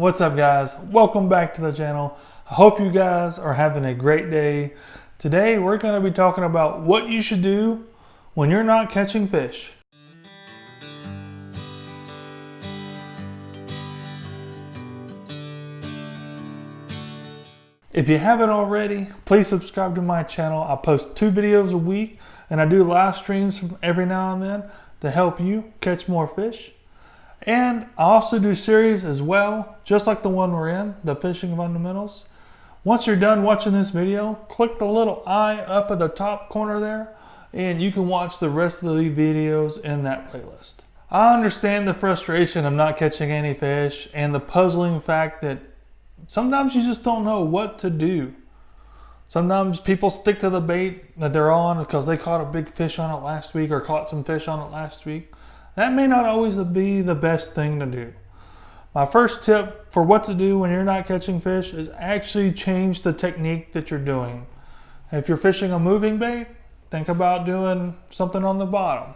What's up guys? Welcome back to the channel. I hope you guys are having a great day. Today we're going to be talking about what you should do when you're not catching fish. If you haven't already, please subscribe to my channel. I post 2 videos a week and I do live streams from every now and then to help you catch more fish. And I also do series as well, just like the one we're in, the fishing fundamentals. Once you're done watching this video, click the little eye up at the top corner there, and you can watch the rest of the videos in that playlist. I understand the frustration of not catching any fish and the puzzling fact that sometimes you just don't know what to do. Sometimes people stick to the bait that they're on because they caught a big fish on it last week or caught some fish on it last week. That may not always be the best thing to do. My first tip for what to do when you're not catching fish is actually change the technique that you're doing. If you're fishing a moving bait, think about doing something on the bottom.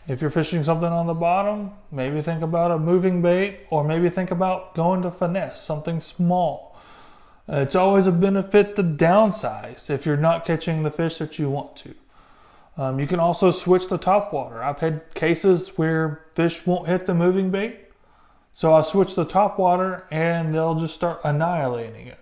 If you're fishing something on the bottom, maybe think about a moving bait, or maybe think about going to finesse, something small. It's always a benefit to downsize if you're not catching the fish that you want to. You can also switch the top water. I've had cases where fish won't hit the moving bait, so I switch the top water and they'll just start annihilating it.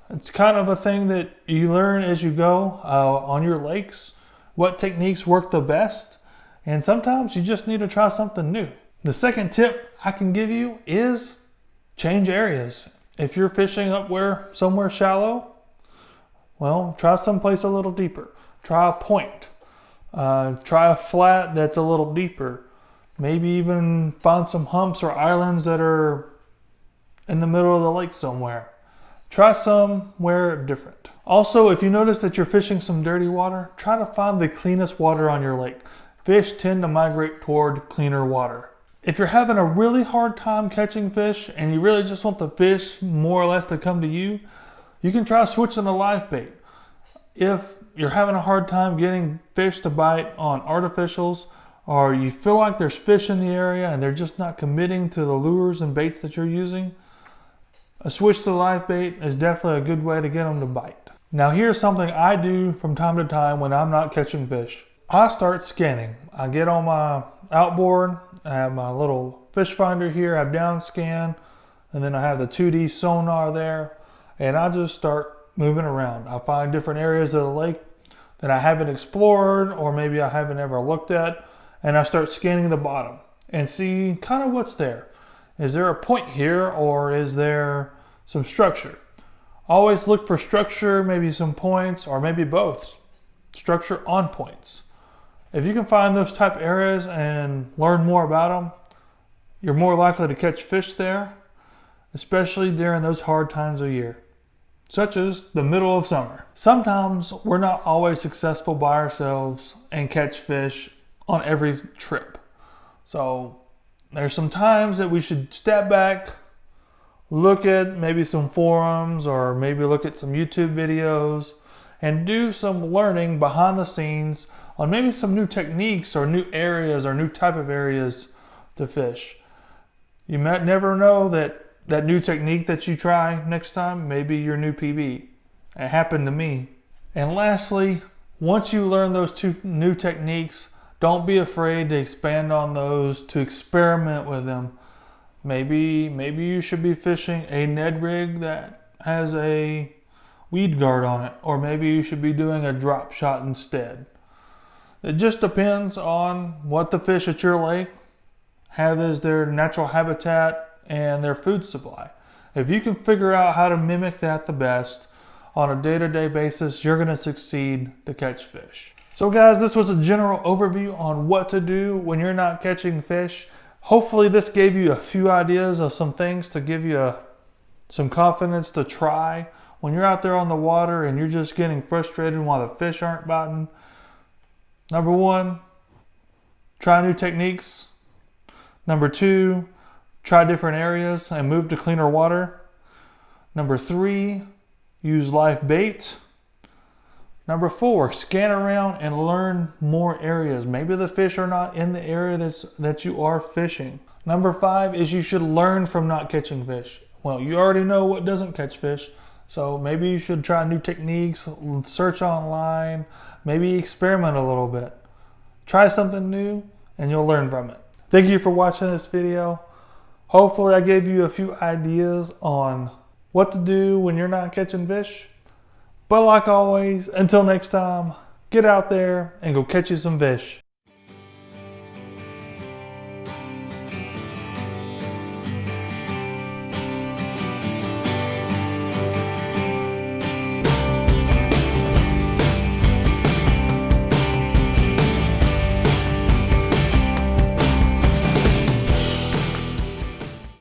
It's kind of a thing that you learn as you go on your lakes, what techniques work the best, and sometimes you just need to try something new. The second tip I can give you is change areas. If you're fishing somewhere shallow, well, try someplace a little deeper. Try a point. Try a flat that's a little deeper. Maybe even find some humps or islands that are in the middle of the lake somewhere. Try somewhere different. Also, if you notice that you're fishing some dirty water, try to find the cleanest water on your lake. Fish tend to migrate toward cleaner water. If you're having a really hard time catching fish and you really just want the fish more or less to come to you, you can try switching to live bait. If you're having a hard time getting fish to bite on artificials, or you feel like there's fish in the area and they're just not committing to the lures and baits that you're using, a switch to live bait is definitely a good way to get them to bite. Now here's something I do from time to time when I'm not catching fish. I start scanning. I get on my outboard, I have my little fish finder here, I have down scan, and then I have the 2D sonar there, and I just start moving around. I find different areas of the lake that I haven't explored or maybe I haven't ever looked at, and I start scanning the bottom and see kind of what's there. Is there a point here, or is there some structure? Always look for structure, maybe some points, or maybe both. Structure on points. If you can find those type areas and learn more about them, you're more likely to catch fish there, especially during those hard times of year, such as the middle of summer. Sometimes we're not always successful by ourselves and catch fish on every trip. So there's some times that we should step back, look at maybe some forums or maybe look at some YouTube videos and do some learning behind the scenes on maybe some new techniques or new areas or new type of areas to fish. You might never know that new technique that you try next time may be your new PB. It happened to me. And lastly, once you learn those 2 new techniques, don't be afraid to expand on those, to experiment with them. Maybe you should be fishing a Ned rig that has a weed guard on it, or maybe you should be doing a drop shot instead. It just depends on what the fish at your lake have as their natural habitat and their food supply. If you can figure out how to mimic that the best on a day-to-day basis, you're going to succeed to catch fish. So guys, this was a general overview on what to do when you're not catching fish. Hopefully this gave you a few ideas of some things to give you some confidence to try when you're out there on the water and you're just getting frustrated while the fish aren't biting. Number 1, try new techniques. Number 2, try different areas and move to cleaner water. Number 3, use live bait. Number 4, scan around and learn more areas. Maybe the fish are not in the area that you are fishing. Number 5 is you should learn from not catching fish. Well, you already know what doesn't catch fish. So maybe you should try new techniques, search online, maybe experiment a little bit. Try something new and you'll learn from it. Thank you for watching this video. Hopefully I gave you a few ideas on what to do when you're not catching fish. But like always, until next time, get out there and go catch you some fish.